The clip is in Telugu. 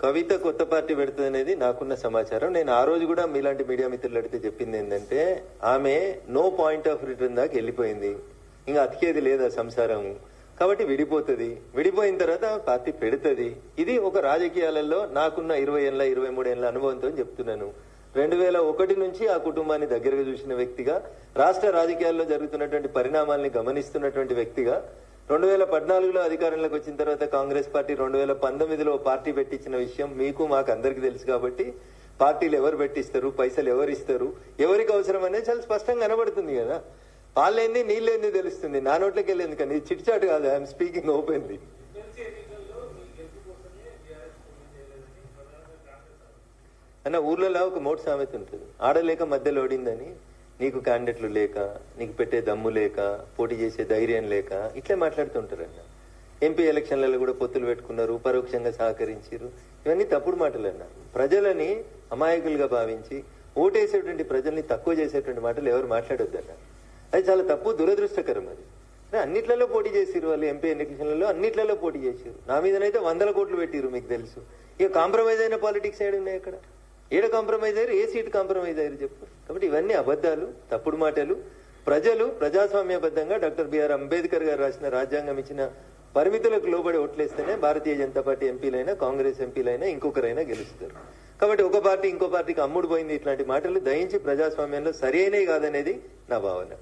కవిత కొత్త పార్టీ పెడుతుంది అనేది నాకున్న సమాచారం. నేను ఆ రోజు కూడా మీలాంటి మీడియా మిత్రులు అడిగితే చెప్పింది ఏంటంటే ఆమె నో పాయింట్ ఆఫ్ రిటర్న్ దాకా వెళ్ళిపోయింది, ఇంకా అతికేది లేదా సంసారం, కాబట్టి విడిపోతుంది. విడిపోయిన తర్వాత పార్టీ పెడుతుంది. ఇది ఒక రాజకీయాలలో నాకున్న 20 ఏళ్ళ 23 ఏళ్ళ అనుభవంతో చెప్తున్నాను. 2001 నుంచి ఆ కుటుంబాన్ని దగ్గరగా చూసిన వ్యక్తిగా, రాష్ట్ర రాజకీయాల్లో జరుగుతున్నటువంటి పరిణామాల్ని గమనిస్తున్నటువంటి వ్యక్తిగా, 2014లో అధికారంలోకి వచ్చిన తర్వాత కాంగ్రెస్ పార్టీ 2019లో పార్టీ పెట్టించిన విషయం మీకు మాకు అందరికి తెలుసు. కాబట్టి పార్టీలు ఎవరు పెట్టిస్తారు, పైసలు ఎవరు ఇస్తారు, ఎవరికి అవసరం అనేది చాలా స్పష్టంగా కనబడుతుంది కదా. వాళ్ళేంది నీళ్ళేంది తెలుస్తుంది. నా నోట్లోకి వెళ్ళేంది కానీ చిట్చాటు కాదు. I'm speaking openly. అన్న ఊర్లలో ఒక మోటు సామెత ఉంటుంది, ఆడలేక మధ్యలో ఓడిందని. నీకు క్యాండిడేట్లు లేక, నీకు పెట్టే దమ్ము లేక, పోటీ చేసే ధైర్యం లేక ఇట్లే మాట్లాడుతుంటారన్న. ఎంపీ ఎలక్షన్లలో కూడా పొత్తులు పెట్టుకున్నారు, పరోక్షంగా సహకరించారు. ఇవన్నీ తప్పుడు మాటలన్న. ప్రజలని అమాయకులుగా భావించి ఓటేసేటువంటి ప్రజల్ని తక్కువ చేసేటువంటి మాటలు ఎవరు మాట్లాడొద్దన్న. అది చాలా తప్పు, దురదృష్టకరం. అది అన్నిట్లలో పోటీ చేసిరు వాళ్ళు. ఎంపీ ఎలక్షన్లలో అన్నిట్లలో పోటీ చేసిరు. నా మీదనైతే 100 కోట్లు పెట్టిరు, మీకు తెలుసు. ఇక కాంప్రమైజ్ అయిన పాలిటిక్స్ ఏడు ఉన్నాయి అక్కడ? ఏడ కాంప్రమైజ్ అయ్యారు? ఏ సీట్ కాంప్రమైజ్ అయ్యారు చెప్పు. కాబట్టి ఇవన్నీ అబద్ధాలు, తప్పుడు మాటలు. ప్రజలు ప్రజాస్వామ్యబద్ధంగా డాక్టర్ బిఆర్ అంబేద్కర్ గారు రాసిన రాజ్యాంగం ఇచ్చిన పరిమితులకు లోబడి ఓట్లేస్తేనే భారతీయ జనతా పార్టీ ఎంపీలైనా, కాంగ్రెస్ ఎంపీలైనా, ఇంకొకరైనా గెలుస్తారు. కాబట్టి ఒక పార్టీ ఇంకో పార్టీకి అమ్ముడు పోయింది ఇట్లాంటి మాటలు దయించి ప్రజాస్వామ్యంలో సరైనవి కాదనేది నా భావన.